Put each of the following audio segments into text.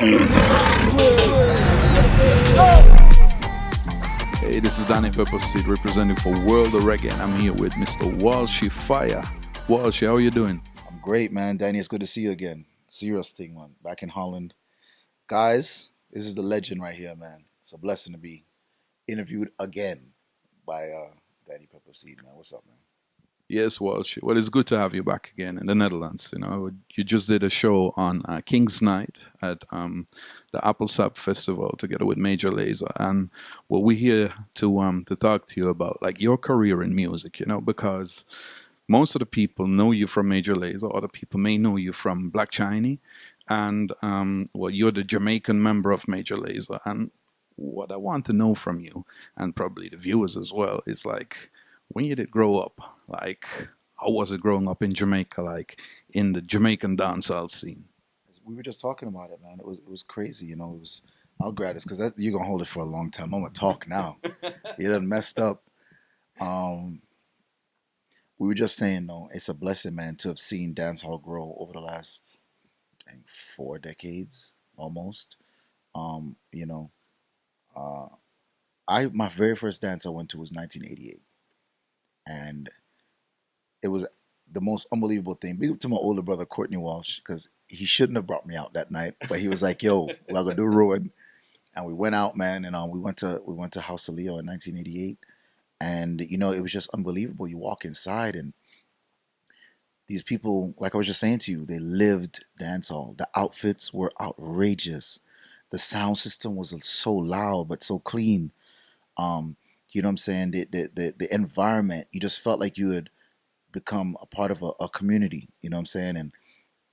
Hey, this is Danny Pepperseed representing for World of Reggae, and I'm here with Mr. Walshy Fire. Walshy, how are you doing? I'm great, man. Danny, it's good to see you again. Serious thing, man. Back in Holland. Guys, this is the legend right here, man. It's a blessing to be interviewed again by Danny Pepperseed, man. What's up, man? Yes, Walshy. Well, it's good to have you back again in the Netherlands. You know, you just did a show on King's Night at the Appelsap Festival together with Major Lazer, and well, we're here to talk to you about like your career in music. You know, because most of the people know you from Major Lazer, other people may know you from Black Chiney, and well, you're the Jamaican member of Major Lazer. And what I want to know from you, and probably the viewers as well, is like when you did grow up, like how was it growing up in Jamaica, like in the Jamaican dancehall scene? We were just talking about it, man. It was crazy, you know. It was. I'll grab this because you're gonna hold it for a long time. I'm gonna talk now. You done messed up. Um, we were just saying, no, it's a blessing, man, to have seen dancehall grow over the last, I think, 4 decades almost. You know, uh, I my very first dance I went to was 1988, and it was the most unbelievable thing. Big up to my older brother Courtney Walsh because he shouldn't have brought me out that night, but he was like, "Yo, we're gonna do ruin," and we went out, man, and we went to House of Leo in 1988, and you know it was just unbelievable. You walk inside and these people, like I was just saying to you, they lived dancehall. The outfits were outrageous. The sound system was so loud but so clean. Um, you know what I'm saying? The environment, you just felt like you had become a part of a community. You know what I'm saying? And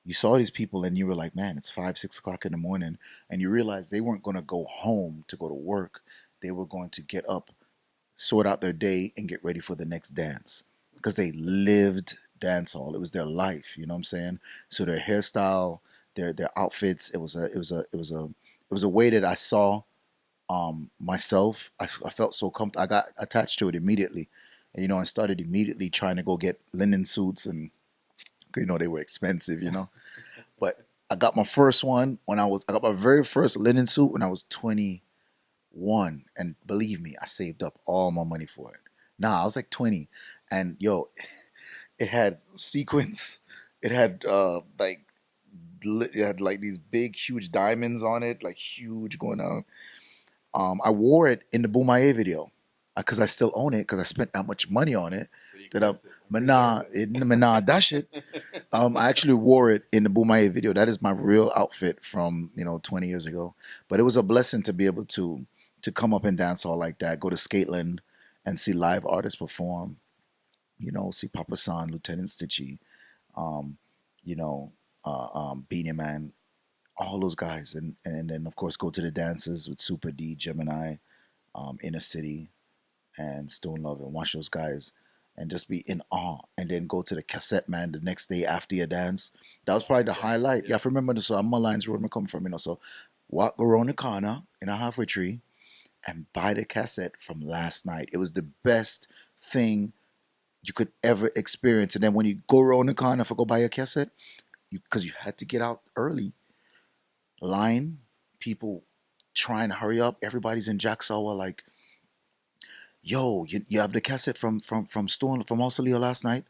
you saw these people and you were like, man, it's 5, 6 o'clock in the morning. And you realized they weren't going to go home to go to work. They were going to get up, sort out their day, and get ready for the next dance because they lived dance hall. It was their life. You know what I'm saying? So their hairstyle, their outfits, it was a way that I saw myself. I felt so comfortable. I got attached to it immediately, and, and started immediately trying to go get linen suits, and they were expensive, But I got my first one I got my very first linen suit when I was 21, and believe me, I saved up all my money for it. Nah, I was like 20, and yo, it had sequins. It had it had like these big, huge diamonds on it, like huge going on. I wore it in the Boomaye video because I still own it because I spent that much money on it. That I, Mana, that shit. I actually wore it in the Boomaye video. That is my real outfit from 20 years ago. But it was a blessing to be able to come up and dance all like that. Go to Skateland and see live artists perform. See Papa San, Lieutenant Stitchie, um, Beanie Man, all those guys, and then of course go to the dances with Super D, Gemini, Inner City, and Stone Love, and watch those guys, and just be in awe. And then go to the cassette, man, the next day after your dance. That was probably the highlight. Yeah, I remember this. So I'm lines where I come from, So walk around the corner in a halfway tree and buy the cassette from last night. It was the best thing you could ever experience. And then when you go around the corner for go buy a cassette, because you had to get out early, line, people trying to hurry up. Everybody's in Jack Sour like, yo, you have the cassette from Stone from Australia last night,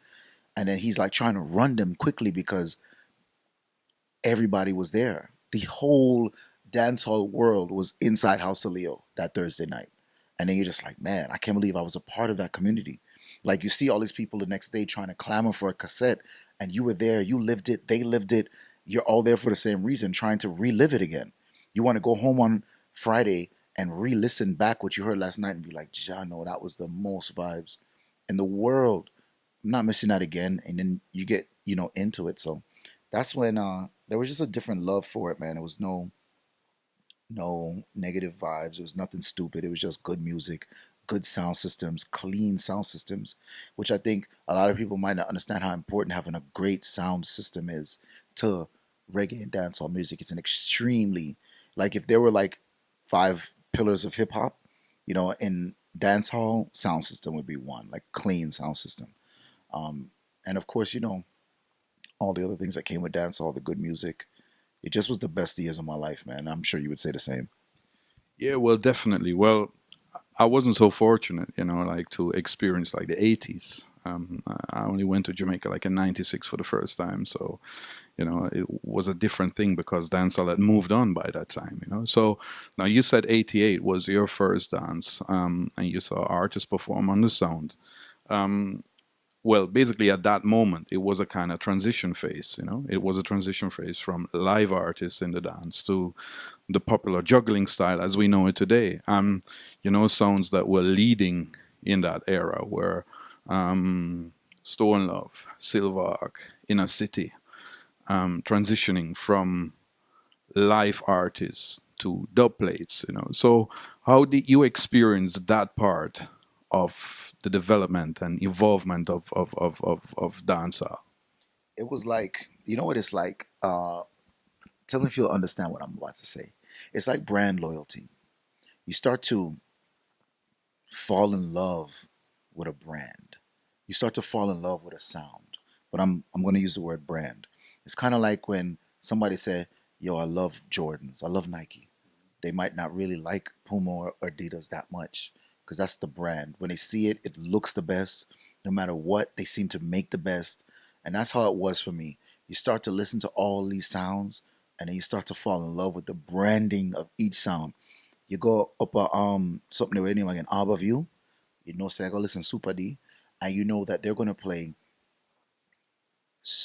and then he's like trying to run them quickly because everybody was there. The whole dancehall world was inside House of Leo that Thursday night, and then you're just like, man, I can't believe I was a part of that community. Like you see all these people the next day trying to clamor for a cassette, and you were there, you lived it, they lived it. You're all there for the same reason, trying to relive it again. You want to go home on Friday and re-listen back what you heard last night and be like, Jano, that was the most vibes in the world. I'm not missing that again. And then you get, into it. So that's when there was just a different love for it, man. It was no negative vibes. It was nothing stupid. It was just good music, good sound systems, clean sound systems, which I think a lot of people might not understand how important having a great sound system is to reggae and dancehall music. It's an extremely, like if there were like 5 pillars of hip hop, in dancehall, sound system would be one, like clean sound system. Um, and of course, all the other things that came with dancehall, the good music, It just was the best years of my life, man. I'm sure you would say the same. Yeah, well, definitely. Well, I wasn't so fortunate, like to experience like the 80s. I only went to Jamaica like in 96 for the first time. So, it was a different thing because dancehall had moved on by that time. So now you said 88 was your first dance, and you saw artists perform on the sound. Um, well, basically at that moment, it was a kind of transition phase. It was a transition phase from live artists in the dance to the popular juggling style as we know it today. Sounds that were leading in that era were Stone Love, Silverhawk, Inner City, transitioning from live artists to dub plates. So how did you experience that part of the development and evolvement of dancehall? It was like, you know what it's like? Tell me if you'll understand what I'm about to say. It's like brand loyalty. You start to fall in love with a brand. You start to fall in love with a sound. But I'm going to use the word brand. It's kind of like when somebody say, "Yo, I love Jordans. I love Nike." They might not really like Puma or Adidas that much because that's the brand. When they see it, it looks the best. No matter what, they seem to make the best. And that's how it was for me. You start to listen to all these sounds and then you start to fall in love with the branding of each sound. You go up a something like an Arbor View, you know, say I go listen Super D, and you know that they're gonna play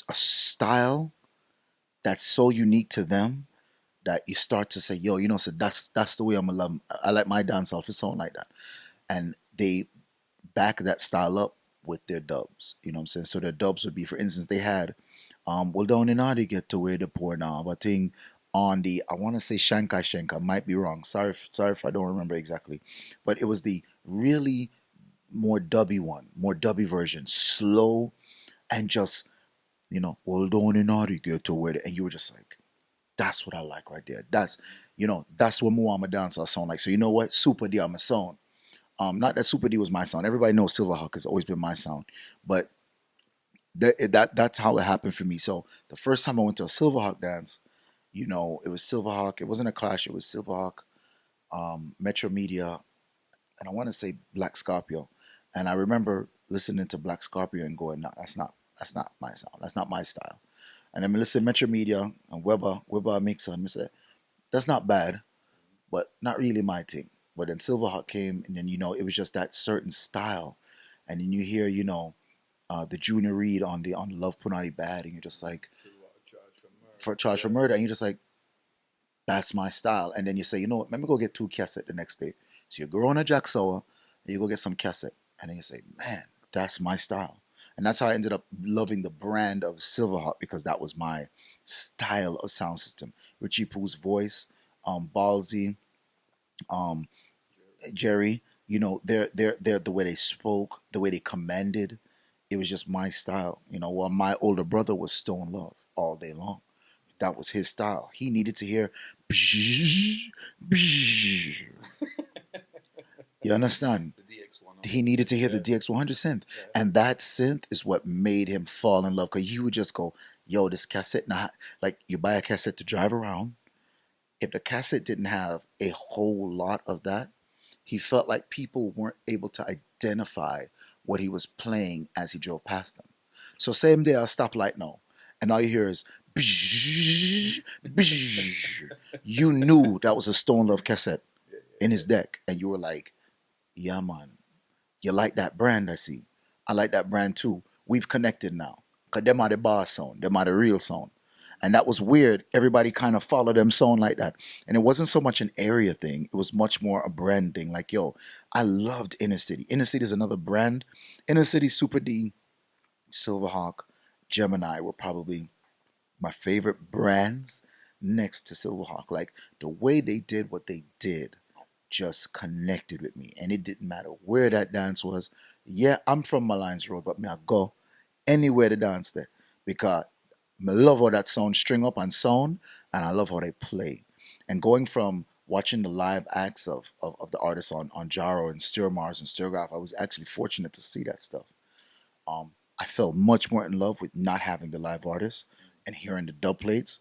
a style that's so unique to them that you start to say, yo, so that's the way I'm gonna love 'em. I like my dance off a song like that. And they back that style up with their dubs. You know what I'm saying? So their dubs would be, for instance, they had well down in how they get to where the poor now, but thing on the I wanna say Shanka, might be wrong. Sorry if I don't remember exactly. But it was the really more dubby one, more dubby version, slow and just, well down in how they get to where and you were just like, that's what I like right there. That's what Muhammad dancehall sound like. So you know what? Super D, I'm a sound. Not that Super D was my sound. Everybody knows Silverhawk has always been my sound, but that's how it happened for me. So the first time I went to a Silverhawk dance, it was Silverhawk. It wasn't a clash. It was Silverhawk, Metro Media, and I want to say Black Scorpio. And I remember listening to Black Scorpio and going, "No, that's not my sound. That's not my style." And then I listen to Metro Media and Weber mixer, and I said, "That's not bad, but not really my thing." But then Silverhawk came, and then it was just that certain style, and then you hear the Junior Reed on Love Punani Bad, and you're just like for Charge for Murder, and you're just like, that's my style. And then you say, you know what, let me go get two cassette the next day. So you go on a Jack Sower, and you go get some cassette, and then you say, man, that's my style. And that's how I ended up loving the brand of Silverhawk because that was my style of sound system. Richie Poo's voice, Ballsy, um, Jerry, they're the way they spoke, the way they commanded. It was just my style. While my older brother was Stone Love all day long. That was his style. He needed to hear you understand? He needed to hear the DX100 synth. And that synth is what made him fall in love. Because you would just go, yo, this cassette, now, like you buy a cassette to drive around. If the cassette didn't have a whole lot of that, he felt like people weren't able to identify what he was playing as he drove past them. So same day, I'll stop light now. And all you hear is, you knew that was a Stone Love cassette in his deck. And you were like, yeah, man, you like that brand, I see. I like that brand too. We've connected now. Because them are the bar sound. Them are the real sound. And that was weird. Everybody kind of followed them sound like that. And it wasn't so much an area thing. It was much more a brand thing. Like, yo, I loved Inner City. Inner City is another brand. Inner City, Super D, Silverhawk, Gemini were probably my favorite brands next to Silverhawk. Like, the way they did what they did just connected with me. And it didn't matter where that dance was. Yeah, I'm from Malines Road, but me I go anywhere to dance there. Because I love how that sound string up and sound, and I love how they play. And going from watching the live acts of the artists on Jaro and Stir Mars and Sturgraph, I was actually fortunate to see that stuff. I fell much more in love with not having the live artists and hearing the dub plates.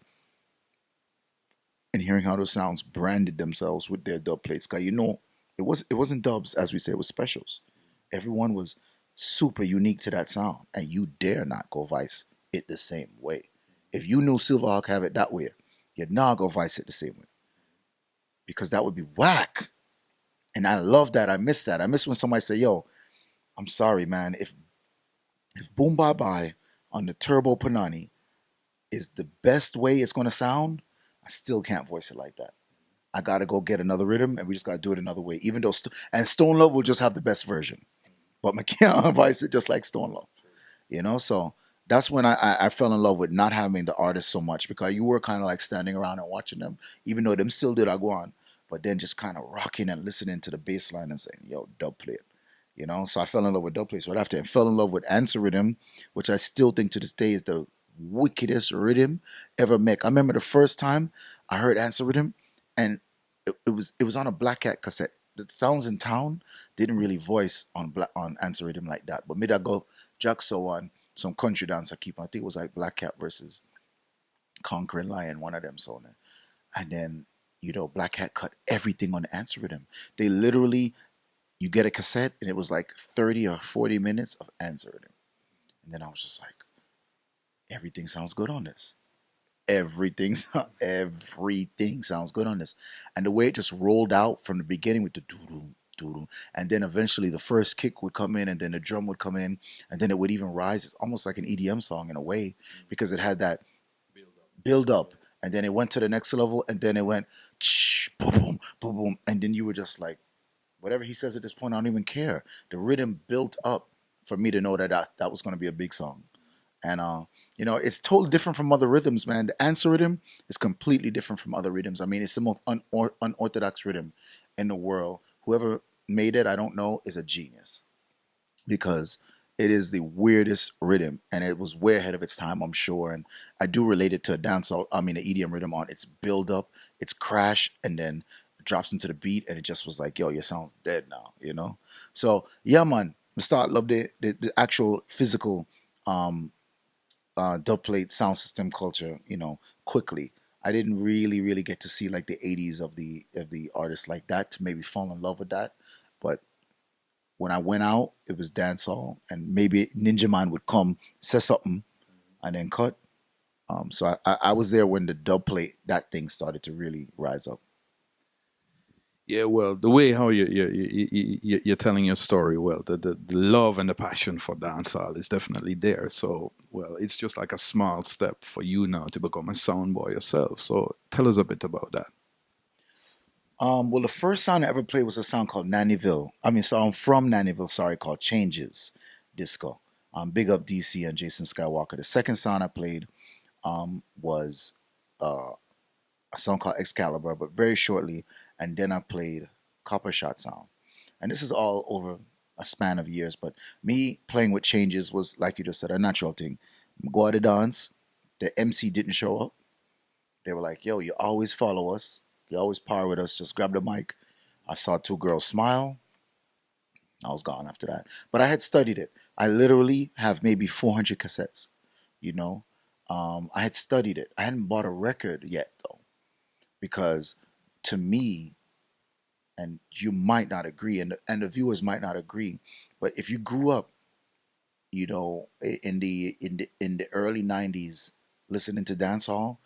and hearing how those sounds branded themselves with their dub plates. Cause it wasn't dubs as we say, it was specials. Everyone was super unique to that sound, and you dare not go vice it the same way. If you knew Silverhawk have it that way, you'd not go vice it the same way because that would be whack. And I love that. I miss that. I miss when somebody say, "Yo, I'm sorry, man. If Boom Bye Bye on the Turbo Panani is the best way it's gonna sound, I still can't voice it like that. I gotta go get another rhythm, and we just gotta do it another way. Even though and Stone Love will just have the best version, but McKenna voice it just like Stone Love, you know. So that's when I fell in love with not having the artist so much because you were kind of like standing around and watching them, even though them still did Aguan, but then just kind of rocking and listening to the bass line and saying, "Yo, dub play it." You know, so I fell in love with dub plates right after, and fell in love with answer rhythm, which I still think to this day is the wickedest rhythm ever make. I remember the first time I heard answer rhythm, and it was on a Black Cat cassette. The Sounds in Town didn't really voice on answer rhythm like that, but mid I go Jackso on some country dance I keep on. I think it was like Black Cat versus Conquering Lion, one of them so on. And then Black Cat cut everything on the answer rhythm. They literally, you get a cassette and it was like 30 or 40 minutes of answer rhythm. And then I was just like, everything sounds good on this. Everything sounds good on this. And the way it just rolled out from the beginning with the doo doo, and then eventually the first kick would come in, and then the drum would come in, and then it would even rise. It's almost like an EDM song in a way because it had that build up, and then it went to the next level, and then it went boom boom boom boom, and then you were just like, whatever he says at this point, I don't even care. The rhythm built up for me to know that was going to be a big song. And it's totally different from other rhythms, man. The answer rhythm is completely different from other rhythms. I mean, it's the most unorthodox rhythm in the world. Whoever made it, I don't know, is a genius because it is the weirdest rhythm, and it was way ahead of its time, I'm sure. And I do relate it to a dancehall. I mean, the EDM rhythm on its build up, its crash, and then it drops into the beat, and it just was like, yo, your sound's dead now. So yeah, man, I start love the actual physical dub plate sound system culture, quickly. I didn't really get to see like the 80s of the artists like that to maybe fall in love with that. But when I went out, it was dancehall, and maybe Ninja Man would come, say something, and then cut. So I was there when the dub plate, that thing started to really rise up. Yeah, well, the way how you're telling your story, well, the love and the passion for dancehall is definitely there. So, well, it's just like a small step for you now to become a sound boy yourself. So, tell us a bit about that. Well, the first sound I ever played was a sound called Nannyville. I mean, song from Nannyville, sorry, called Changes Disco. Big up DC and Jason Skywalker. The second sound I played was a song called Excalibur, but very shortly. And then I played Copper Shot Sound. And this is all over a span of years. But me playing with Changes was, like you just said, a natural thing. Go out to dance. The MC didn't show up. They were like, yo, you always follow us. You always par with us. Just grab the mic. I saw two girls smile. I was gone after that. But I had studied it. I literally have maybe 400 cassettes, you know. I had studied it. I hadn't bought a record yet, though, because to me, and you might not agree, and the viewers might not agree, but if you grew up, in the early '90s, listening to dancehall,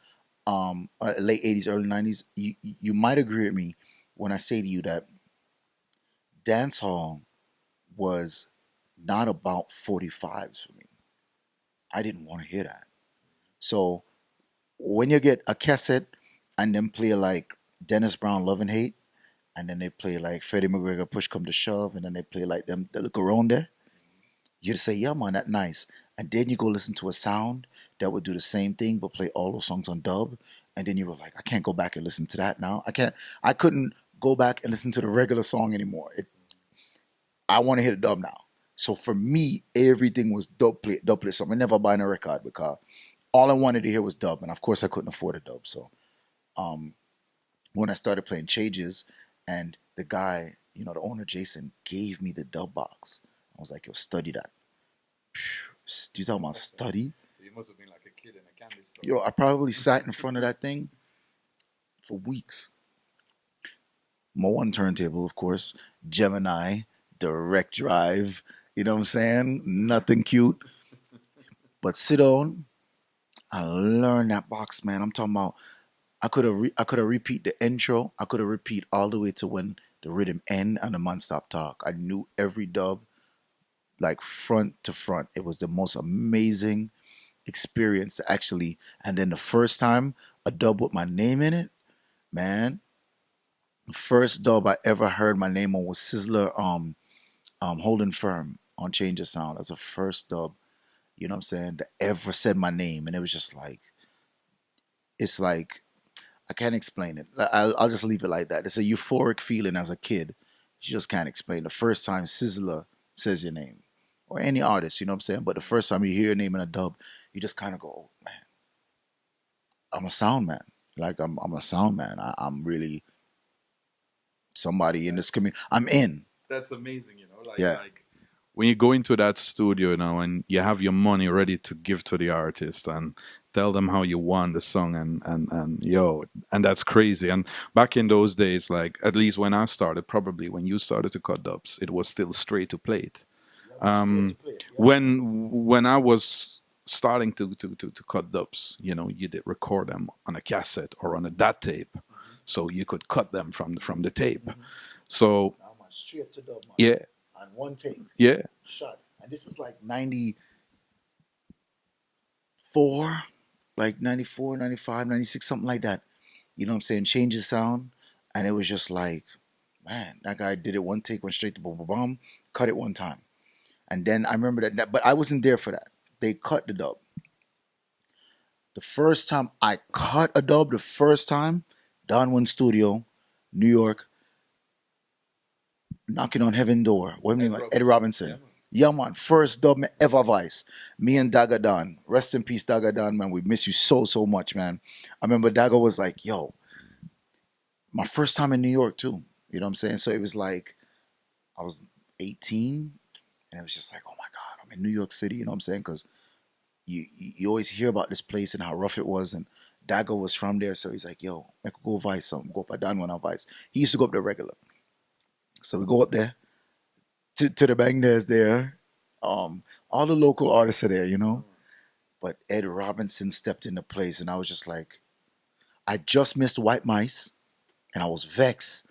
late '80s, early '90s, you might agree with me when I say to you that dancehall was not about 45s for me. I didn't want to hear that. So when you get a cassette and then play like Dennis Brown Love and Hate, and then they play like Freddie McGregor Push Come to Shove, and then they play like them they look around there, you'd say, yeah man, that's nice. And then you go listen to a sound that would do the same thing but play all those songs on dub, and then you were like, I can't go back and listen to that now. I couldn't go back and listen to the regular song anymore. I want to hear the dub now. So for me, everything was dub plate. So I never buying a record because all I wanted to hear was dub, and of course I couldn't afford a dub. So um, when I started playing Changes, and the guy, the owner Jason, gave me the dub box. I was like, yo, study that. You talking about study? You must have been like a kid in a candy store. I probably sat in front of that thing for weeks. My one turntable, of course, Gemini, direct drive. You know what I'm saying? Nothing cute. But sit on and learn that box, man. I'm talking about I could have repeat the intro. I could have repeat all the way to when the rhythm end and the man stop talk. I knew every dub like front to front. It was the most amazing experience to actually. And then the first time a dub with my name in it, man. The first dub I ever heard my name on was Sizzler Holding Firm on Change of Sound. That's the first dub, you know what I'm saying, that ever said my name. And it was just like, it's like, I can't explain it. I'll just leave it like that. It's a euphoric feeling as a kid. You just can't explain. The first time Sizzler says your name, or any artist, you know what I'm saying? But the first time you hear your name in a dub, you just kind of go, oh, man, I'm a sound man. Like, I'm a sound man. I'm really somebody in this community. I'm in. That's amazing, you know. Yeah. Like when you go into that studio, you know, and you have your money ready to give to the artist and tell them how you want the song, and yo, and that's crazy. And back in those days, like at least when I started, probably when you started to cut dubs, it was still straight to plate. When I was starting to cut dubs, you know, you did record them on a cassette or on a DAT tape, so you could cut them from the tape. So Straight to dub, man. yeah, On one take. yeah, Shot. And this is like 94, like 94, 95, 96, something like that. You know what I'm saying? Change the sound. And it was just like, man, that guy did it one take, went straight to boom, boom, boom, cut it one time. And then I remember that, but I wasn't there for that. They cut the dub. The first time I cut a dub, the first time, Don One Studio, New York, knocking on heaven door. What do you mean? Ed Robinson. Yeah, man. First dub me ever voice. Me and Dagger Don. Rest in peace, Dagger Don, man. We miss you so, so much, man. I remember Dagger was like, yo, my first time in New York, too. You know what I'm saying? So it was like, I was 18, and it was just like, oh my God, I'm in New York City. You know what I'm saying? Because you always hear about this place and how rough it was. And Dagger was from there. So he's like, yo, I could go vice something. Go up at Don when I vice. He used to go up there regular. So we go up there to the Bangladesh there. All the local artists are there, you know. But Ed Robinson stepped into place, and I was just like, I just missed White Mice, and I was vexed.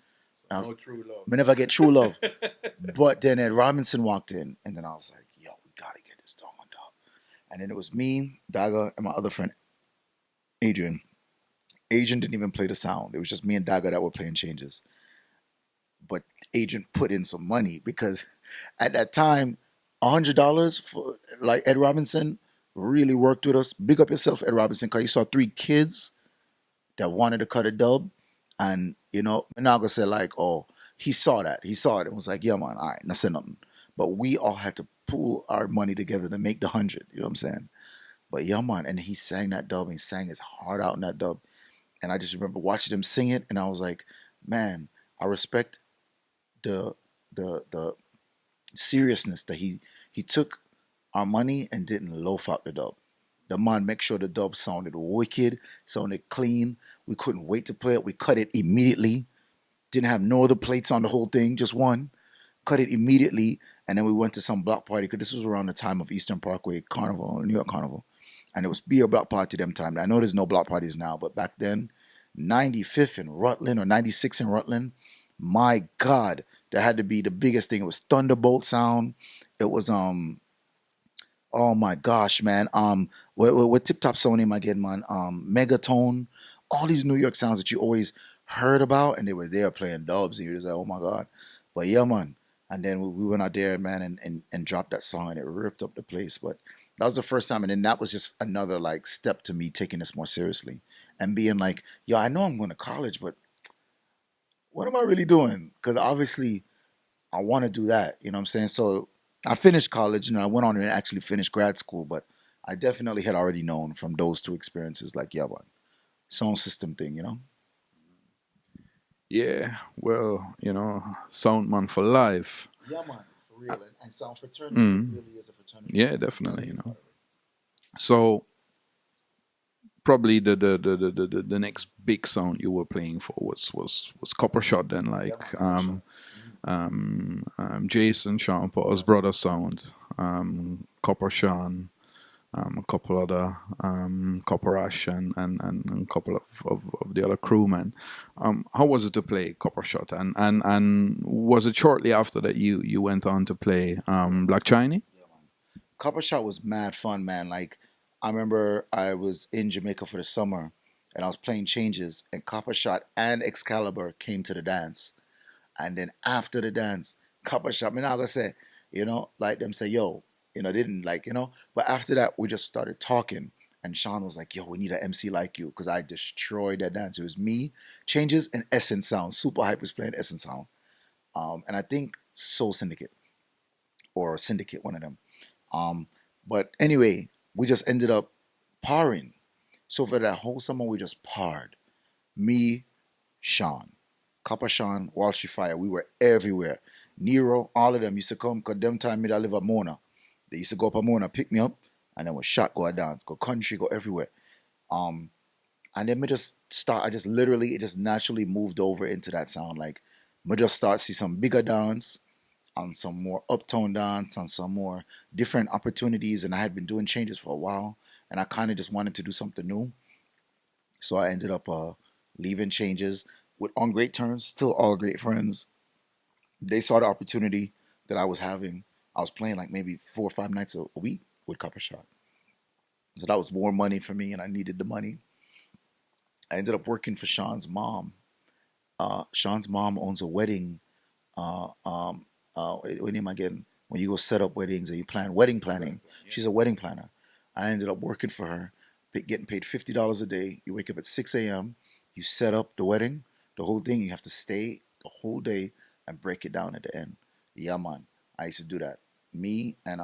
I was, no true love. I never get true love. But then Ed Robinson walked in, and then I was like, yo, we gotta get this dog on top. And then it was me, Daga, and my other friend, Adrian. Adrian didn't even play the sound. It was just me and Daga that were playing changes. But Adrian put in some money because at that time, $100 for like Ed Robinson really worked with us. Big up yourself, Ed Robinson, because you saw three kids that wanted to cut a dub. And, you know, Minaga said like, oh, he saw that. He saw it and was like, yeah, man, all right, I said nothing. But we all had to pool our money together to make the 100. You know what I'm saying? But yeah, man, and he sang that dub and he sang his heart out in that dub. And I just remember watching him sing it, and I was like, man, I respect the seriousness that he took our money and didn't loaf out the dub. The man make sure the dub sounded wicked, sounded clean. We couldn't wait to play it. We cut it immediately. Didn't have no other plates on the whole thing, just one. Cut it immediately, and then we went to some block party because this was around the time of Eastern Parkway Carnival, New York Carnival, and it was beer block party them time. I know there's no block parties now, but back then, 95th in Rutland or 96 in Rutland, my God, that had to be the biggest thing. It was Thunderbolt sound. It was oh my gosh, man. What Tip Top Sound name again, man? Megatone. All these New York sounds that you always heard about, and they were there playing dubs, and you're just like, oh my God. But yeah, man. And then we went out there, man, and dropped that song, and it ripped up the place. But that was the first time, and then that was just another like step to me taking this more seriously and being like, yo, I know I'm going to college, but what am I really doing? Because obviously I want to do that. You know what I'm saying? So I finished college and I went on and actually finished grad school, but I definitely had already known from those two experiences, like, yeah, man, sound system thing, you know? Yeah, well, you know, sound man for life. Yeah, man, for real. And sound fraternity really is a fraternity. Yeah, definitely, you know. So probably the next big sound you were playing for was Copper Shot then, like Jason Sean Paul's brother sound, Copper Sean, a couple other Copper Ash and a couple of the other crewmen. How was it to play Copper Shot? And was it shortly after that you went on to play Black Chiney? Copper Shot was mad fun, man. Like, I remember I was in Jamaica for the summer and I was playing changes, and Copper Shot and Excalibur came to the dance. And then after the dance, Copper Shot, I mean, I gotta say, like them say, yo, they didn't like, but after that, we just started talking. And Sean was like, yo, we need an MC like you, because I destroyed that dance. It was me, Changes, and Essence Sound. Super Hype was playing Essence Sound. And I think Soul Syndicate or Syndicate, one of them. Um, but anyway, we just ended up parring. So for that whole summer, we just parred. Me, Sean, Copper Sean, Walshy Fire. We were everywhere. Nero, all of them used to come, because them time me that live at Mona. They used to go up at Mona, pick me up, and then we shot, go a dance, go country, go everywhere. Um, and then I just literally, it just naturally moved over into that sound. Like, me just start see some bigger dance, on some more uptown dance, on some more different opportunities. And I had been doing changes for a while, and I kind of just wanted to do something new. So I ended up leaving changes with on great terms, still all great friends. They saw the opportunity that I was having. I was playing like maybe 4 or 5 nights a week with Copper Shot. So that was more money for me, and I needed the money. I ended up working for Sean's mom. Sean's mom owns a wedding. What name am I getting? When you go set up weddings and you plan wedding planning, she's a wedding planner. I ended up working for her, getting paid $50 a day. You wake up at 6 a.m. You set up the wedding, the whole thing. You have to stay the whole day and break it down at the end. Yeah, man. I used to do that. Me and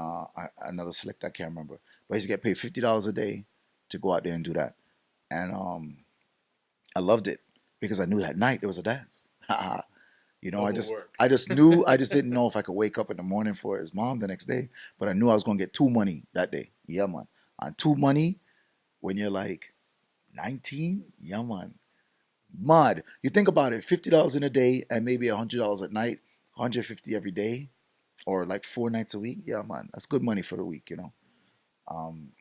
another select, I can't remember, but I used to get paid $50 a day to go out there and do that. And I loved it because I knew that night there was a dance. I just knew, I just didn't know if I could wake up in the morning for his mom the next day, but I knew I was gonna get two money that day. Yeah, man. And two money when you're like 19, yeah, man. Mad. You think about it, $50 in a day and maybe $100 at night, 150 every day, or like 4 nights a week. Yeah, man. That's good money for the week. Um,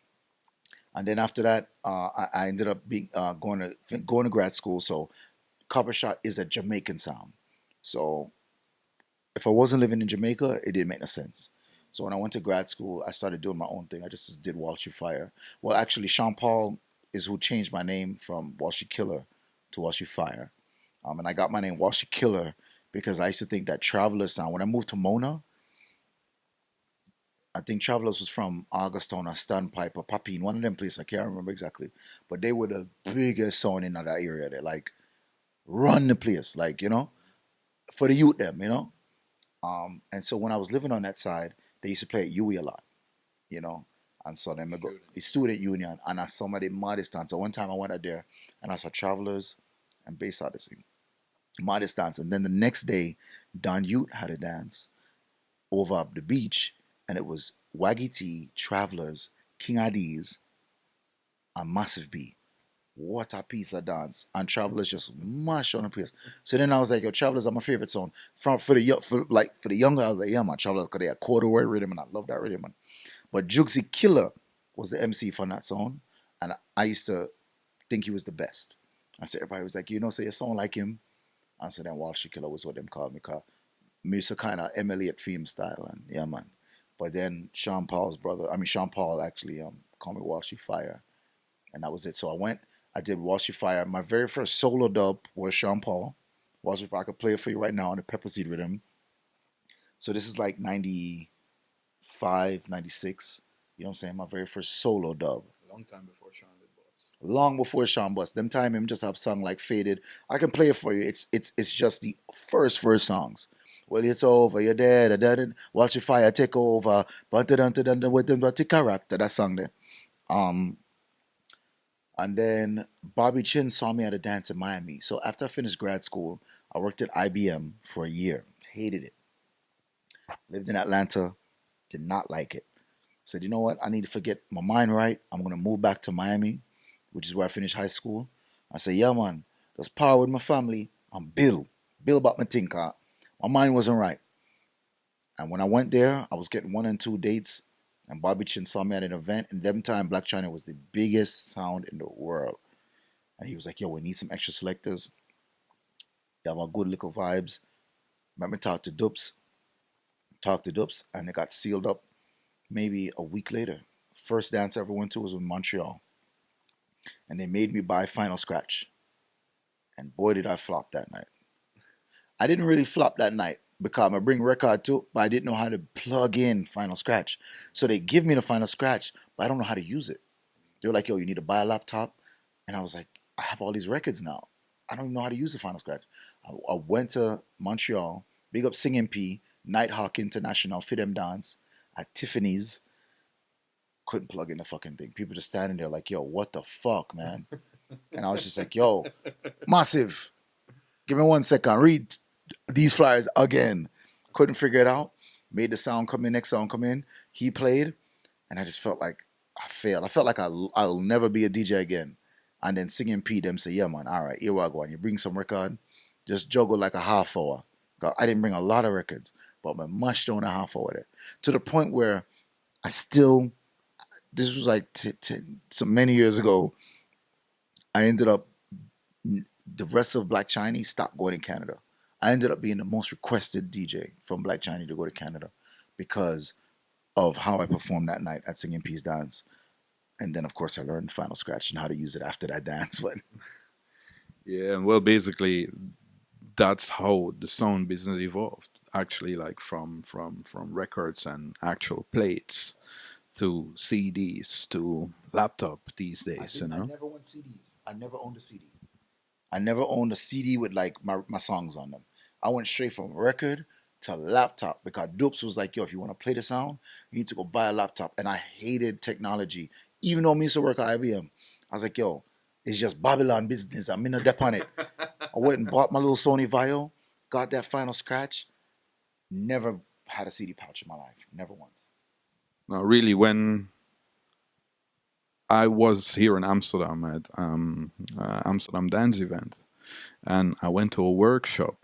and then after that, I ended up being going to grad school. So Copper Shot is a Jamaican sound. So if I wasn't living in Jamaica, it didn't make no sense. So when I went to grad school, I started doing my own thing. I just did Walshy Fire. Well, actually, Sean Paul is who changed my name from Walshy Killer to Walshy Fire. And I got my name Walshy Killer because I used to think that Travelers sound. When I moved to Mona, I think Travelers was from Augustown or Standpipe or Papine, one of them places. I can't remember exactly. But they were the biggest sound in that area. They like run the place, like, for the youth them. And so when I was living on that side, they used to play at UE a lot, you know. And so then I go the student union, and I saw the modest dance. So one time I went out there and I saw Travelers and Bass Odyssey, modest dance. And then the next day, Don Ute had a dance over up the beach, and it was Waggy T, Travelers, King Addies, and Massive B. What a piece of dance! And Travelers just mash on the place. So then I was like, yo, Travelers are my favorite song. For the younger, I was like, yeah, man, Travelers, because they had quarter word rhythm, and I love that rhythm, man. But Jugsy Killer was the MC for that song, and I used to think he was the best. And so everybody was like, say a song like him. And so then Walshy Killer was what them called me, cause me used to kind of emulate theme style, and yeah, man. But then Sean Paul actually called me Walshy Fire, and that was it. So I did Walshy Fire. My very first solo dub was Sean Paul. Walshy Fire, I could play it for you right now on the Pepperseed rhythm. So this is like 95, 96. You know what I'm saying? My very first solo dub. Long time before Sean did Boss. Long before Sean Bust. Them time him just have song like Faded. I can play it for you. It's just the first songs. Well, it's over, you're dead, Watch your fire take over. But with the character, that song there. Um and then Bobby Chin saw me at a dance in Miami. So after I finished grad school, I worked at IBM for a year. Hated it. Lived in Atlanta, did not like it. Said, you know what? I need to forget my mind right. I'm gonna move back to Miami which is where I finished high school. I said, yeah, man, just power with my family and Bill about my thing, 'cause my mind wasn't right. And when I went there, I was getting 1 and 2 dates. And Bobby Chin saw me at an event. And them time, Black China was the biggest sound in the world. And he was like, yo, we need some extra selectors. You have a good little vibes. Let me talk to Dupes, and it got sealed up maybe a week later. First dance I ever went to was in Montreal. And they made me buy Final Scratch. And boy, did I flop that night. I didn't really flop that night because I bring record too, but I didn't know how to plug in Final Scratch. So they give me the Final Scratch, but I don't know how to use it. They were like, yo, you need to buy a laptop. And I was like, I have all these records now. I don't even know how to use the Final Scratch. I went to Montreal, big up Singing P, Nighthawk International, Fit Them Dance at Tiffany's. Couldn't plug in the fucking thing. People just standing there like, yo, what the fuck, man? And I was just like, yo, massive. Give me 1 second. Read these flyers again. Couldn't figure it out. Made the sound come in, next sound come in. He played, and I just felt like I failed. I felt like I'll never be a DJ again. And then Singing P, them say, yeah, man, all right, here I go. And you bring some record, just juggle like a half hour. I didn't bring a lot of records, but I mashed on a half hour there. To the point where I still, this was like so many years ago, I ended up, the rest of Black Chinese stopped going in Canada. I ended up being the most requested DJ from Black Chinese to go to Canada because of how I performed that night at Singing Peace Dance. And then, of course, I learned Final Scratch and how to use it after that dance. But Yeah, well, basically, that's how the sound business evolved. Actually, like from records and actual plates to CDs to laptop these days, you I know. never won CDs. I never owned a CD. I never owned a CD with like my songs on them. I went straight from record to laptop because Dopes was like, yo, if you want to play the sound, you need to go buy a laptop. And I hated technology. Even though I used to work at IBM, I was like, yo, it's just Babylon business. I'm in a dep on it. I went and bought my little Sony Vaio, got that Final Scratch. Never had a CD pouch in my life. Never once. Now, really, when I was here in Amsterdam at Amsterdam Dance Event, and I went to a workshop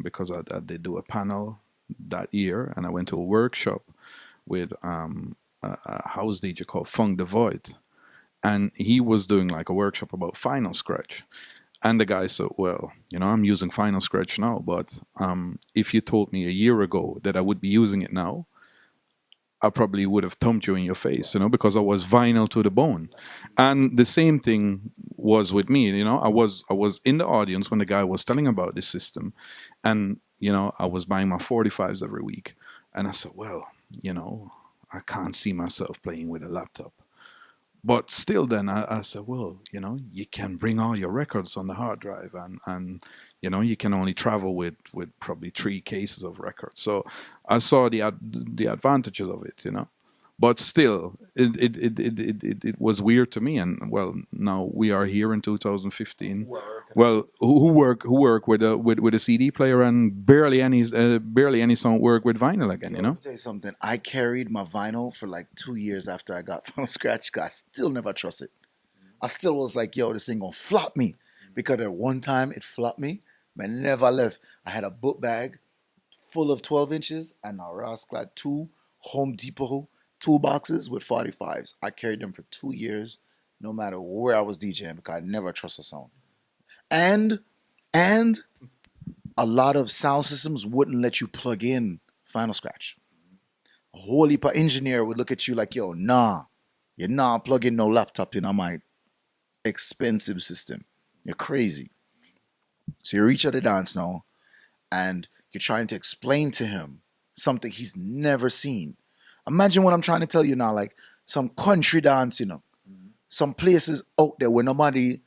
because I did do a panel that year, and I went to a workshop with a house DJ called Funk the Void, and he was doing like a workshop about Final Scratch. And the guy said, well, you know, I'm using Final Scratch now, but if you told me a year ago that I would be using it now, I probably would have thumped you in your face, you know, because I was vinyl to the bone. And the same thing was with me, you know. I was in the audience when the guy was telling about this system, and you know, I was buying my 45s every week, and I said, well, you know, I can't see myself playing with a laptop. But still, then I said, well, you know, you can bring all your records on the hard drive, and you know, you can only travel with probably 3 cases of records. So I saw the advantages of it, you know. But still, it was weird to me. And well, now we are here in 2015. Well, who work with a CD player and barely any song work with vinyl again, you Let me know. tell you something. I carried my vinyl for like 2 years after I got Final Scratch. 'Cause I still never trust it. I still was like, yo, this thing gonna flop me. Because at one time it flopped me, but never left. I had a book bag full of 12 inches and a rascal had 2 Home Depot toolboxes with 45s. I carried them for 2 years, no matter where I was DJing, because I never trust a sound. And and a lot of sound systems wouldn't let you plug in Final Scratch. A whole heap of engineer would look at you like, yo, nah, you're not plugging no laptop in on my expensive system. You're crazy. So you reach out the dance now and you're trying to explain to him something he's never seen. Imagine what I'm trying to tell you now, like some country dance, you know, some places out there where nobody,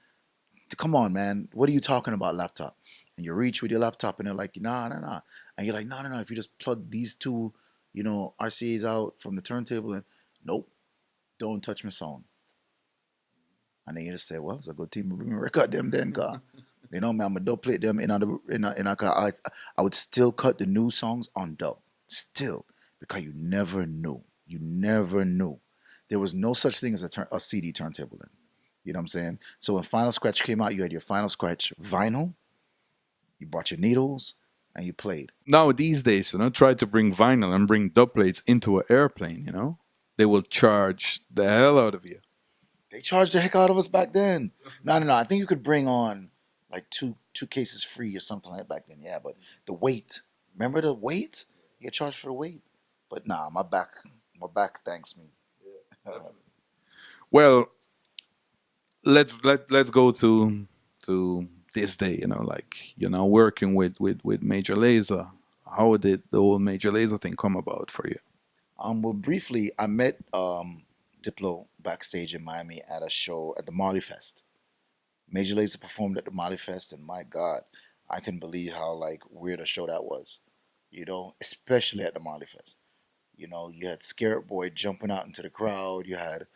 come on, man, what are you talking about, laptop? And you reach with your laptop and they're like, nah, nah, nah. And you're like, no, no, no, if you just plug these two, you know, RCAs out from the turntable and nope, don't touch my sound. And then you just say, well, it's a good team. Bring me record them then, car. You know, man, I'm gonna dub plate them in a car. I would still cut the new songs on dub. Still. Because you never knew. You never knew. There was no such thing as a CD turntable then. You know what I'm saying? So when Final Scratch came out, you had your Final Scratch vinyl, you brought your needles, and you played. Now these days, try to bring vinyl and bring dub plates into an airplane. They will charge the hell out of you. They charged the heck out of us back then. No, no, no. I think you could bring on like two cases free or something like that back then. Yeah, but the weight. Remember the weight? You get charged for the weight. But nah, my back thanks me. Well, let's go to this day. Like working with Major Lazer. How did the whole Major Lazer thing come about for you? Well, briefly, I met Diplo backstage in Miami at a show at the Marley Fest. Major Lazer performed at the Marley Fest, and my God, I can believe how like weird a show that was. Especially at the Marley Fest. You had Scarab Boy jumping out into the crowd. You had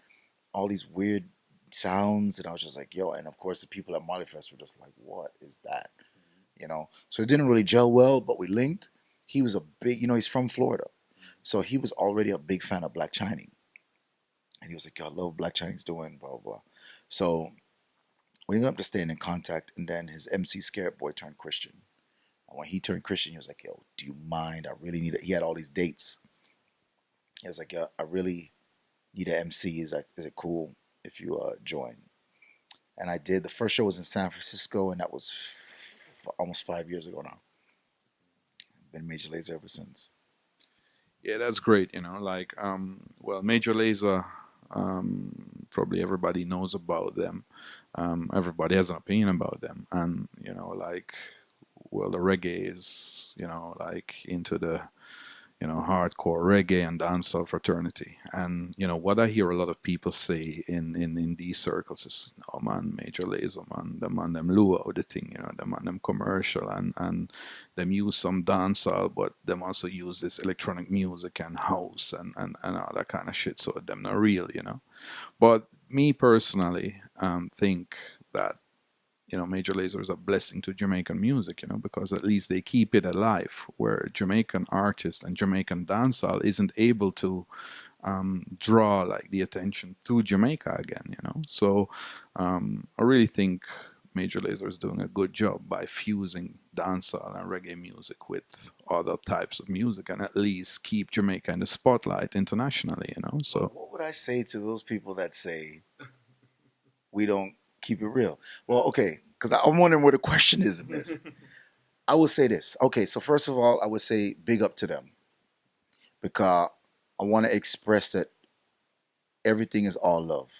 all these weird sounds, and I was just like, yo. And of course, the people at Marley Fest were just like, what is that? So it didn't really gel well, but we linked. He was a big, he's from Florida, so he was already a big fan of Black Chinese, and he was like, yo, I love Black Chinese doing blah blah blah. So we ended up just staying in contact, and then his MC Scarab Boy turned Christian. And when he turned Christian, he was like, yo, do you mind? I really need it. He had all these dates. He was like, yo, I really need an MC. Is it cool if you join? And I did. The first show was in San Francisco, and that was almost 5 years ago now. Been Major Lazer ever since. Yeah, that's great. Well, Major Lazer, probably everybody knows about them. Everybody has an opinion about them, and well, the reggae is like into the hardcore reggae and dancehall fraternity. And what I hear a lot of people say in these circles is, "Oh man, Major Lazer, man, them luau the thing, them commercial and them use some dancehall, but them also use this electronic music and house and all that kind of shit. So them not real. But me personally, think that Major Lazer is a blessing to Jamaican music, because at least they keep it alive, where Jamaican artists and Jamaican dancehall isn't able to draw like the attention to Jamaica again. So I really think Major Lazer is doing a good job by fusing dancehall and reggae music with other types of music, and at least keep Jamaica in the spotlight internationally. So What would I say to those people that say we don't keep it real? Well, okay, because I'm wondering where the question is in this. I would say this. Okay, so first of all, I would say big up to them because I want to express that everything is all love.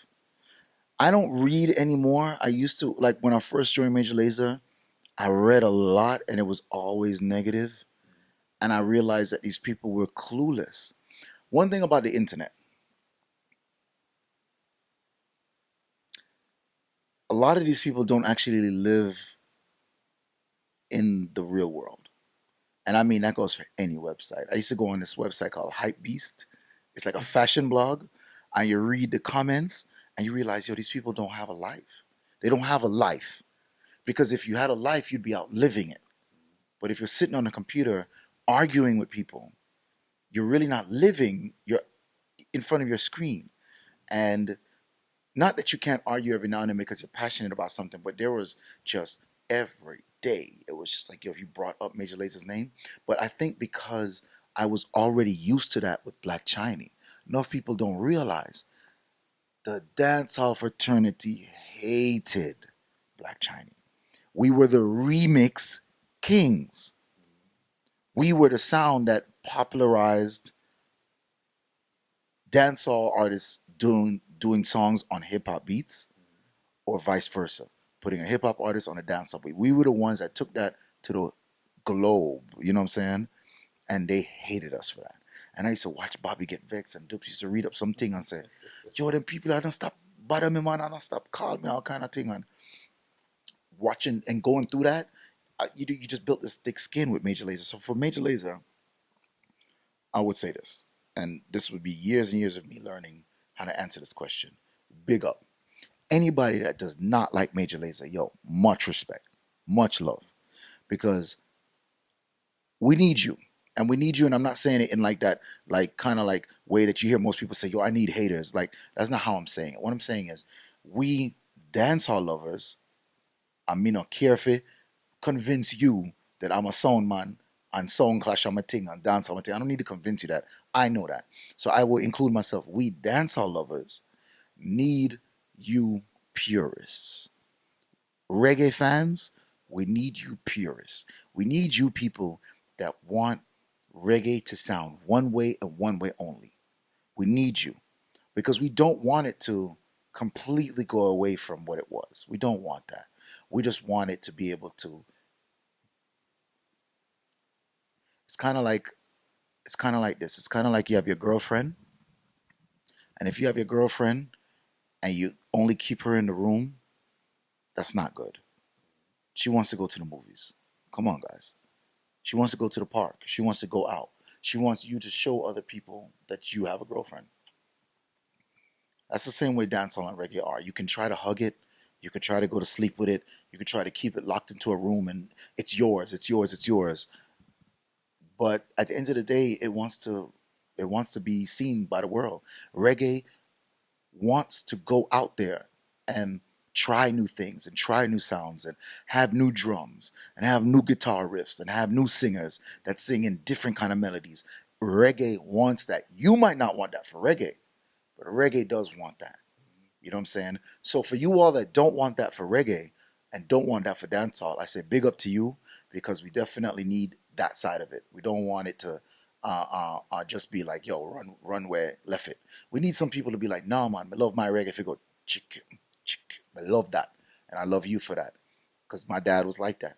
I don't read anymore. I used to, like when I first joined Major Lazer, I read a lot and it was always negative. And I realized that these people were clueless. One thing about the internet, a lot of these people don't actually live in the real world. And I mean, that goes for any website. I used to go on this website called Hype Beast. It's like a fashion blog. And you read the comments and you realize, yo, these people don't have a life. They don't have a life. Because if you had a life, you'd be out living it. But if you're sitting on a computer arguing with people, you're really not living. You're in front of your screen. And not that you can't argue every now and then because you're passionate about something, but there was just every day. It was just like, yo, if you brought up Major Lazer's name. But I think because I was already used to that with Black Chinese, enough people don't realize the dancehall fraternity hated Black Chinese. We were the remix kings. We were the sound that popularized dancehall artists doing songs on hip hop beats, or vice versa, putting a hip hop artist on a dancehall beat. We were the ones that took that to the globe. You know what I'm saying? And they hated us for that. And I used to watch Bobby get vexed, and Dupes used to read up something and say, "Yo, them people I don't stop bother me, man, I don't stop call me all kind of thing." And watching and going through that, you just built this thick skin with Major Lazer. So for Major Lazer, I would say this, and this would be years and years of me learning how to answer this question. Big up. Anybody that does not like Major Lazer, yo, much respect, much love, because we need you. And we need you, and I'm not saying it in like that, like kind of like way that you hear most people say, yo, I need haters. Like, that's not how I'm saying it. What I'm saying is we dancehall lovers, I mean, not care if it convince you that I'm a sound man and sound clash I'm a thing and dance I'm a thing. I don't need to convince you that. I know that. So I will include myself. We dancehall lovers need you purists. Reggae fans, we need you purists. We need you people that want reggae to sound one way and one way only. We need you because we don't want it to completely go away from what it was. We don't want that. We just want it to be able to. It's kind of like this. It's kind of like you have your girlfriend, and if you have your girlfriend and you only keep her in the room, that's not good. She wants to go to the movies. Come on, guys. She wants to go to the park. She wants to go out. She wants you to show other people that you have a girlfriend. That's the same way dancehall and reggae are. You can try to hug it. You can try to go to sleep with it. You can try to keep it locked into a room and it's yours, it's yours, it's yours. But at the end of the day, it wants to be seen by the world. Reggae wants to go out there and try new things and try new sounds and have new drums and have new guitar riffs and have new singers that sing in different kind of melodies. Reggae wants that. You might not want that for reggae, but reggae does want that. You know what I'm saying? So for you all that don't want that for reggae and don't want that for dancehall, I say big up to you because we definitely need that side of it. We don't want it to just be like, yo, run where left it. We need some people to be like, nah, man, I love my reggae. If you go, chick, chick, I love that. And I love you for that. Because my dad was like that.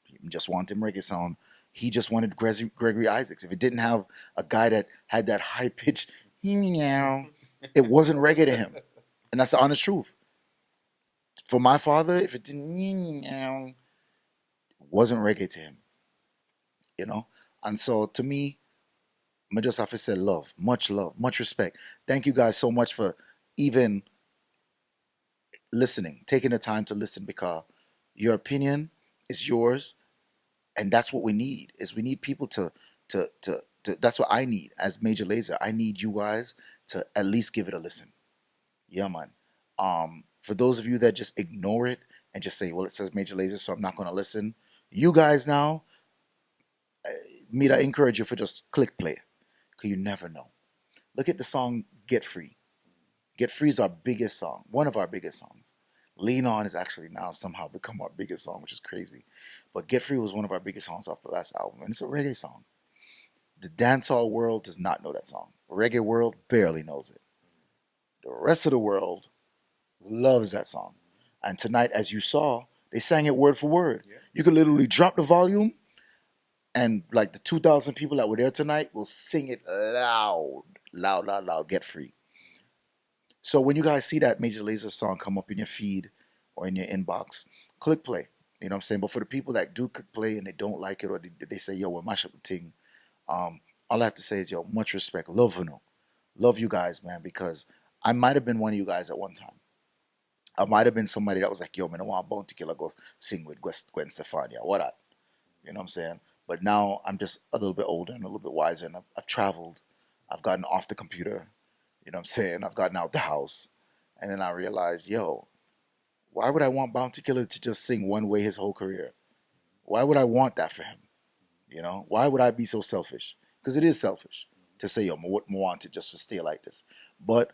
He just wanted him reggae sound. He just wanted Gregory Isaacs. If it didn't have a guy that had that high pitch, it wasn't reggae to him. And that's the honest truth. For my father, if it didn't, it wasn't reggae to him, you know? And so to me, I just have to say love, much respect. Thank you guys so much for even listening, taking the time to listen because your opinion is yours, and that's what we need. Is we need people to that's what I need as Major Lazer. I need you guys to at least give it a listen. Yeah, man. For those of you that just ignore it and just say, well, it says Major Lazer, so I'm not going to listen. You guys now, me to encourage you for just click play because you never know. Look at the song Get Free. Get Free is our biggest song, one of our biggest songs. Lean On is actually now somehow become our biggest song, which is crazy. But Get Free was one of our biggest songs off the last album, and it's a reggae song. The dancehall world does not know that song. Reggae world barely knows it. The rest of the world loves that song. And tonight, as you saw, they sang it word for word. Yeah. You could literally drop the volume and like the 2,000 people that were there tonight will sing it loud, loud, loud, loud, Get Free. So when you guys see that Major Lazer song come up in your feed or in your inbox, click play. You know what I'm saying? But for the people that do click play and they don't like it or they say, yo, we'll mash up the thing, all I have to say is, yo, much respect. Love you know. Love you guys, man, because I might have been one of you guys at one time. I might have been somebody that was like, yo, man, I want Bounty Killer go sing with Gwen Stefani. What up? You know what I'm saying? But now I'm just a little bit older and a little bit wiser, and I've traveled. I've gotten off the computer. You know what I'm saying? I've gotten out the house. And then I realized, yo, why would I want Bounty Killer to just sing one way his whole career? Why would I want that for him? You know? Why would I be so selfish? Because it is selfish to say, yo, I want it just to stay like this. But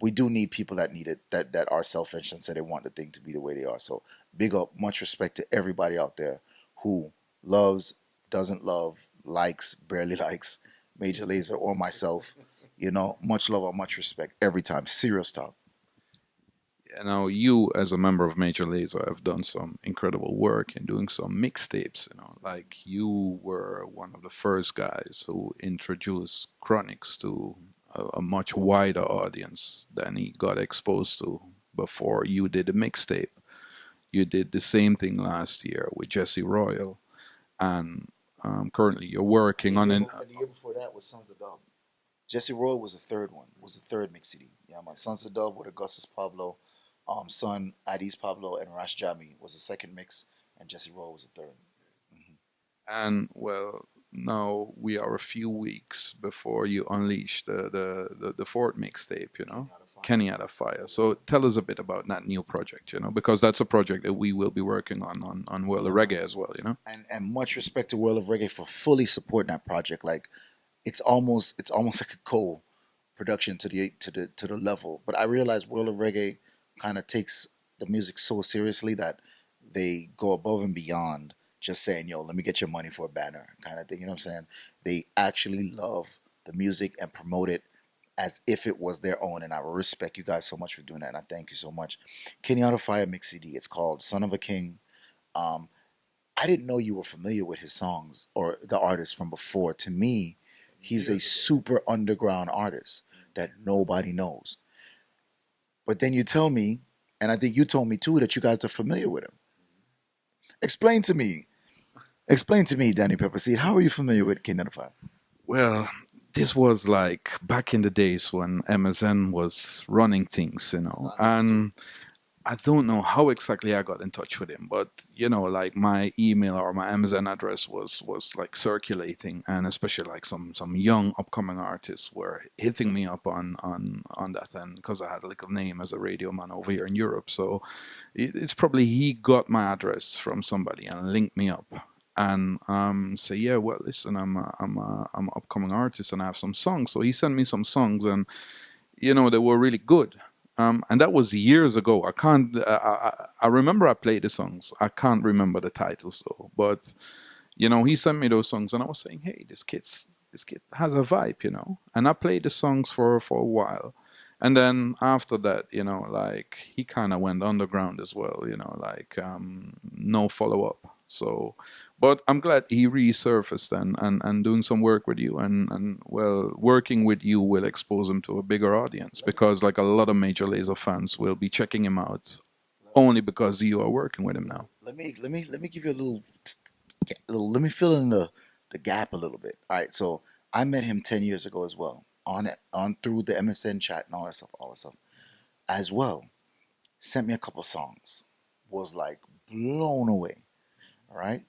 we do need people that need it, that are selfish and say they want the thing to be the way they are. So big up, much respect to everybody out there who loves, doesn't love, likes, barely likes Major Lazer or myself. You know, much love or much respect every time. Serious talk. You know, you as a member of Major Lazer have done some incredible work in doing some mixtapes. You know, like you were one of the first guys who introduced Chronics to a much wider audience than he got exposed to before you did a mixtape. You did the same thing last year with Jesse Royal, and currently you're working on an. And the year before that was Sons of Dub. Jesse Royal was the third one. Was the third mix CD. Yeah, my Sons of Dub with Augustus Pablo, son Adis Pablo, and Rash Jami was the second mix, and Jesse Royal was the third. Mm-hmm. And well, now we are a few weeks before you unleash the fourth mixtape. You know. Kenyatta Fire. So tell us a bit about that new project, because that's a project that we will be working on World of Reggae as well. And much respect to World of Reggae for fully supporting that project. Like it's almost like a co-production to the level. But I realize World of Reggae kind of takes the music so seriously that they go above and beyond just saying, "Yo, let me get your money for a banner," kind of thing. You know what I'm saying? They actually love the music and promote it as if it was their own. And I respect you guys so much for doing that. And I thank you so much. Kenyatta Fire Mix CD. It's called Son of a King. Um, I didn't know you were familiar with his songs or the artist from before. To me, he's a super underground artist that nobody knows. But then you tell me, and I think you told me too, that you guys are familiar with him. Explain to me. Explain to me, Danny Pepperseed, how are you familiar with Kenyatta Fire? Well, this was like back in the days when MSN was running things, and I don't know how exactly I got in touch with him, but like my email or my Amazon address was like circulating, and especially like some young upcoming artists were hitting me up on that end because I had a little name as a radio man over here in Europe. So it's probably he got my address from somebody and linked me up. And say, yeah, well, listen, I'm an upcoming artist and I have some songs. So he sent me some songs, and they were really good. And that was years ago. I can't. I remember I played the songs. I can't remember the titles though. But he sent me those songs, and I was saying, "Hey, this kid has a vibe," And I played the songs for a while, and then after that, like he kind of went underground as well. Like no follow up. So, but I'm glad he resurfaced and doing some work with you, and well, working with you will expose him to a bigger audience because like a lot of Major Lazer fans will be checking him out only because you are working with him now. Let me give you a little let me fill in the gap a little bit. All right, so I met him 10 years ago as well on through the MSN chat and all that stuff as well. Sent me a couple songs, was like blown away. All right,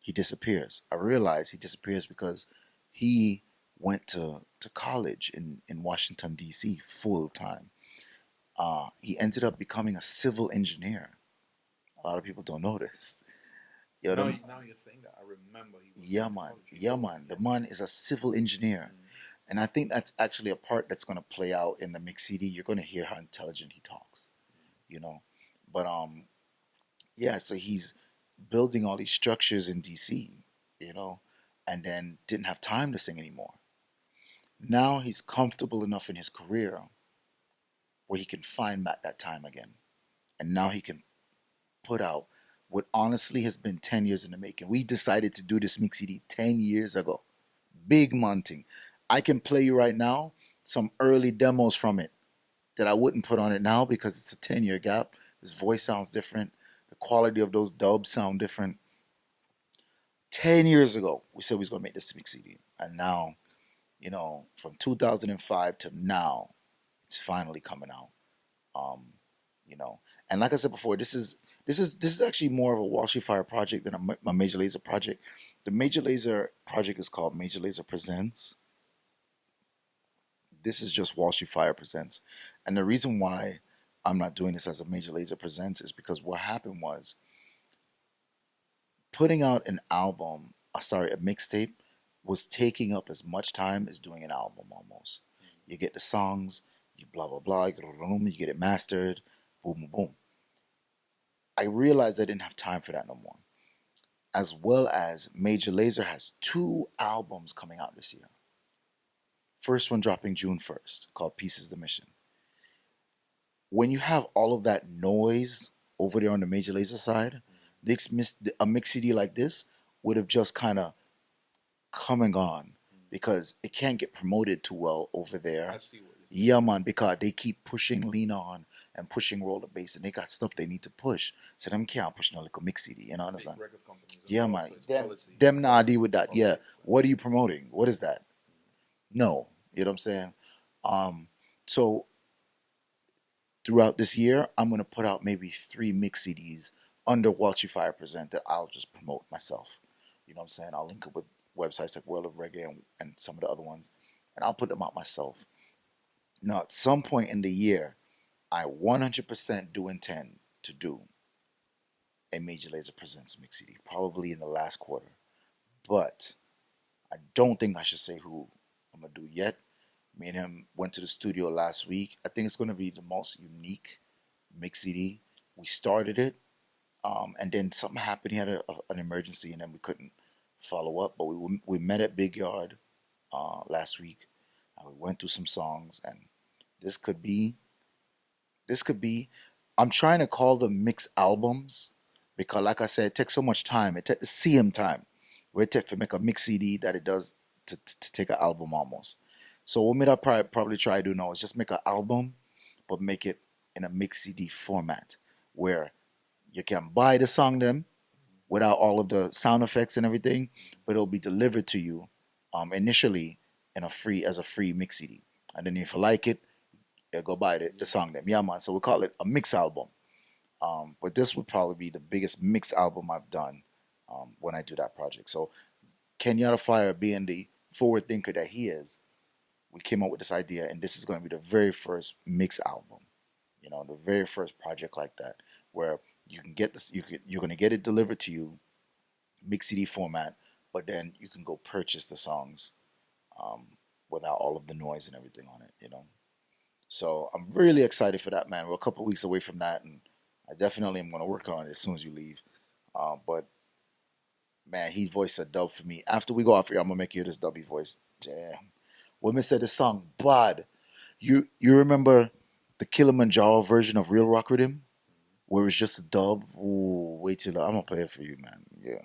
he disappears. I realize he disappears because he went to college in Washington D.C. full time. He ended up becoming a civil engineer. A lot of people don't know this. Yo, Now you're saying that, I remember he was yeah, man. Yeah, man. The man is a civil engineer. And I think that's actually a part that's going to play out in the mix CD. You're going to hear how intelligent he talks, you know. But yeah, so he's building all these structures in DC, you know, and then didn't have time to sing anymore. Now he's comfortable enough in his career where he can find back that time again. And now he can put out what honestly has been 10 years in the making. We decided to do this mix CD 10 years ago. Big monting. I can play you right now some early demos from it that I wouldn't put on it now because it's a 10-year gap. His voice sounds different. The quality of those dubs sound different. 10 years ago, we said we was going to make this mix CD. And now, from 2005 to now, it's finally coming out. Um, and like I said before, this is actually more of a Walshy Fire project than a Major Lazer project. The Major Lazer project is called Major Lazer Presents. This is just Walshy Fire Presents. And the reason why I'm not doing this as a Major Lazer Presents is because what happened was putting out an album, a mixtape, was taking up as much time as doing an album almost. You get the songs, you blah, blah, blah, you get it mastered, boom, boom, boom. I realized I didn't have time for that no more. As well as Major Lazer has 2 albums coming out this year. First one dropping June 1st, called Peace is the Mission. When you have all of that noise over there on the Major Lazer side, a mix CD like this would have just kind of come and gone because it can't get promoted too well over there. I see what you're saying. Yeah, man, because they keep pushing Lean On and pushing Roll the Bass, and they got stuff they need to push. So them can't push no little mix CD, you know, understand? Record companies as Yeah, well, man. so it's Them, policy. them nah deal with that. Yeah. Politics. What are you promoting? What is that? No. You know what I'm saying? So throughout this year, I'm gonna put out maybe 3 mix CDs under Walshy Fire Present that I'll just promote myself. You know what I'm saying? I'll link it with websites like World of Reggae and some of the other ones, and I'll put them out myself. Now, at some point in the year, I 100% do intend to do a Major Lazer Presents mix CD, probably in the last quarter. But I don't think I should say who I'm gonna do yet. Me and him went to the studio last week. I think it's gonna be the most unique mix CD. We started it, and then something happened. He had an emergency, and then we couldn't follow up. But we met at Big Yard last week, and we went through some songs. And this could be this could be. I'm trying to call them mix albums because, like I said, it takes so much time. It takes the CM time. Where it takes to make a mix CD that it does to take an album almost. So what me I probably try to do now is just make an album, but make it in a mix CD format where you can buy the song them without all of the sound effects and everything, but it'll be delivered to you initially in a free mix CD, and then if you like it, you go buy the song them. Yeah, man. So we call it a mix album. But this would probably be the biggest mix album I've done when I do that project. So Kenyatta Fire being the forward thinker that he is, we came up with this idea, and this is going to be the very first mix album. You know, the very first project like that, where you can get this, you're going to get it delivered to you, mix CD format, but then you can go purchase the songs um, without all of the noise and everything on it. You know, so I'm really excited for that, man. We're a couple weeks away from that, and I definitely am going to work on it as soon as you leave. But man, he voiced a dub for me. After we go off here, I'm gonna make you this dubby voice. Damn. Women said the song bad. You remember the Kilimanjaro version of Real Rock Rhythm? Where it's just a dub? Ooh, wait till I'm gonna play it for you, man. Yeah.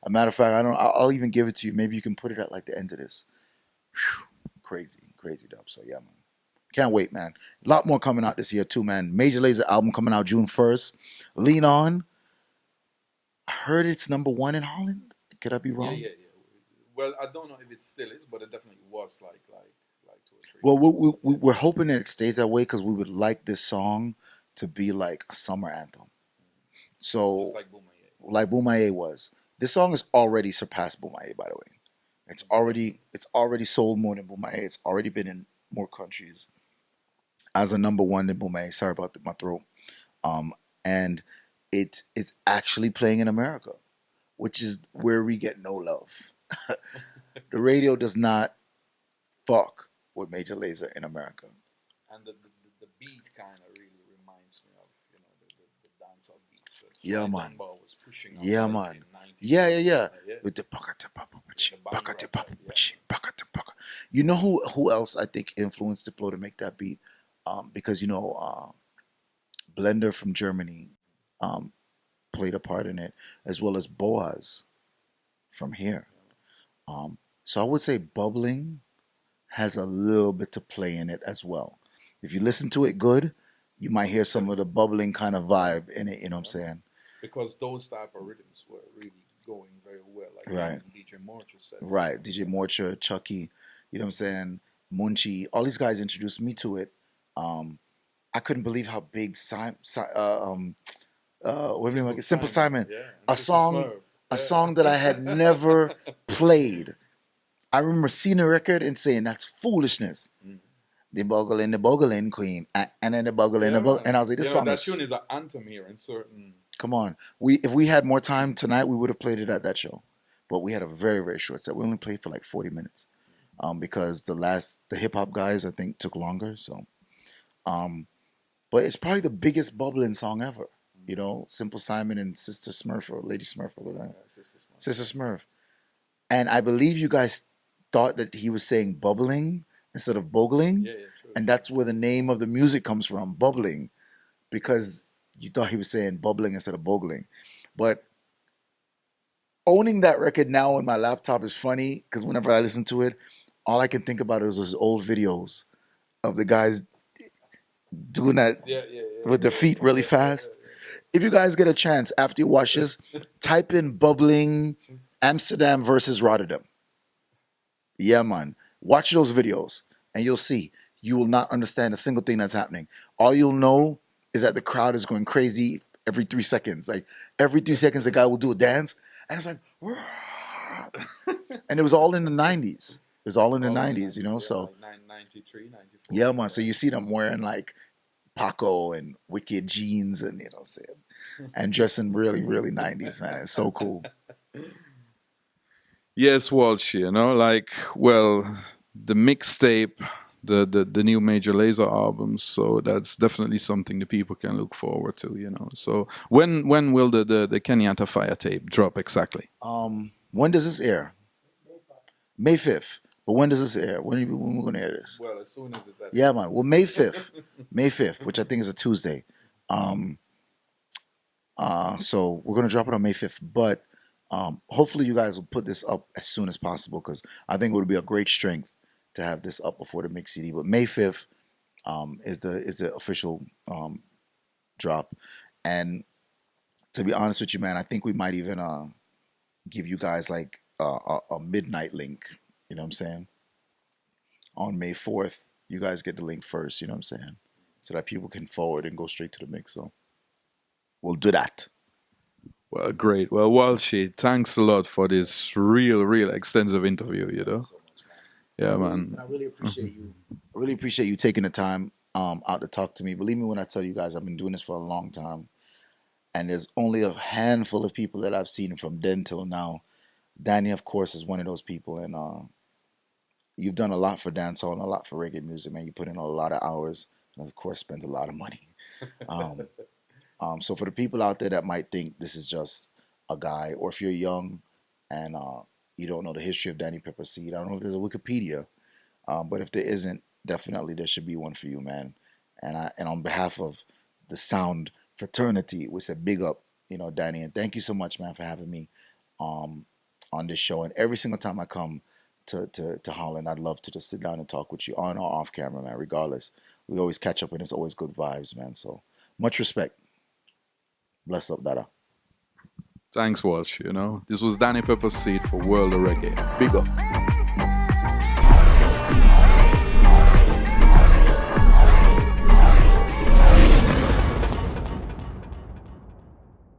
A matter of fact, I don't I'll even give it to you. Maybe you can put it at like the end of this. Whew. Crazy, crazy dub. So yeah, man. Can't wait, man. A lot more coming out this year too, man. Major Lazer album coming out June 1st. Lean On. I heard it's number one in Holland. Could I be Yeah, wrong? yeah, yeah. Well, I don't know if it still is, but it definitely was like 2 or 3 Well, years ago. we're hoping that it stays that way because we would like this song to be like a summer anthem. Just So, like Boomaye. like Boomaye was, this song has already surpassed Boomaye. By the way, it's already sold more than Boomaye. It's already been in more countries as a number one than Boomaye. Sorry about my throat. And it is actually playing in America, which is where we get no love. The radio does not fuck with Major Lazer in America. And the beat kind of really reminds me of the dancehall beats that Yeah, Sly man. Dunbar was pushing out Yeah, like man. in 90s. Yeah, yeah, yeah. Yeah, With the paka to papa, yeah, the bang paka to right papa, there. Yeah. paka to paka. You know who else I think influenced Diplo to make that beat? Because Blender from Germany um, played a part in it, as well as Boaz from here. So I would say bubbling has a little bit to play in it as well. If you listen to it good, you might hear some of the bubbling kind of vibe in it. You know what I'm saying? Because those type of rhythms were really going very well. Like Right. even DJ Morcher said Right. something. DJ Morcher, Chucky, you know what I'm saying? Munchie, all these guys introduced me to it. Um, I couldn't believe how big what do you mean? Simple Simon, Yeah. a And Sister song, Smurf. a Yeah. song that I had never played. I remember seeing the record and saying that's foolishness. Mm. The boggling queen, and then the boggling, Yeah, man. and I was like, this song that is. tune is an anthem here in certain. Come on, if we had more time tonight, we would have played it at that show, but we had a very very short set. We only played for like 40 minutes, because the hip hop guys I think took longer. So, but it's probably the biggest bubbling song ever. You know, Simple Simon and Sister Smurf or Lady Smurf or whatever. Sister Smurf. Sister Smurf. And I believe you guys thought that he was saying bubbling instead of bogling. Yeah, true. And that's where the name of the music comes from, bubbling, because you thought he was saying bubbling instead of bogling. But owning that record now on my laptop is funny because whenever I listen to it, all I can think about is those old videos of the guys doing that with their feet really fast. If you guys get a chance after you watch this, type in bubbling Amsterdam versus Rotterdam. Yeah, man. Watch those videos and you'll see. You will not understand a single thing that's happening. All you'll know is that the crowd is going crazy every 3 seconds. Like every 3 seconds, the guy will do a dance, and it's like, and it was all in the 90s. It's all in the All in the 90s, 90s, yeah, so like 93, 94. yeah, man. So you see them wearing like Paco and Wicked jeans and, you know what I'm saying? And dressing really, really 90s, man. It's so cool. Yes, Walsh, like, well, the mixtape, the new Major Lazer album, so that's definitely something the people can look forward to. So when will the Kenyatta Fire tape drop exactly? When does this air? May 5th. But when does this air? When we gonna air this? Well, as soon as it's at Yeah, man. Well, May 5th. May 5th, which I think is a Tuesday. Um, so we're gonna drop it on May 5th. But hopefully you guys will put this up as soon as possible because I think it would be a great strength to have this up before the mix CD. But May 5th is the official drop. And to be honest with you, man, I think we might even give you guys like a midnight link. You know what I'm saying? On May 4th, you guys get the link first. You know what I'm saying? So that people can forward and go straight to the mix. So we'll do that. Well, great. Well, Walshy, thanks a lot for this real extensive interview. Yeah, man. And I really appreciate you. I really appreciate you taking the time out to talk to me. Believe me when I tell you guys, I've been doing this for a long time, and there's only a handful of people that I've seen from then till now. Danny, of course, is one of those people, and you've done a lot for dancehall and a lot for reggae music, man. You put in a lot of hours, and of course, spent a lot of money. Um, so for the people out there that might think this is just a guy, or if you're young and you don't know the history of Danny Pepperseed, I don't know if there's a Wikipedia, but if there isn't, definitely there should be one for you, man. And on behalf of the sound fraternity, we said big up, Danny, and thank you so much, man, for having me on this show. And every single time I come to Holland, I'd love to just sit down and talk with you on or off camera, man. Regardless, we always catch up, and it's always good vibes, man. So much respect. Bless up, Dada. Thanks, Walsh. This was Danny Pepperseed for World of Reggae. Big up.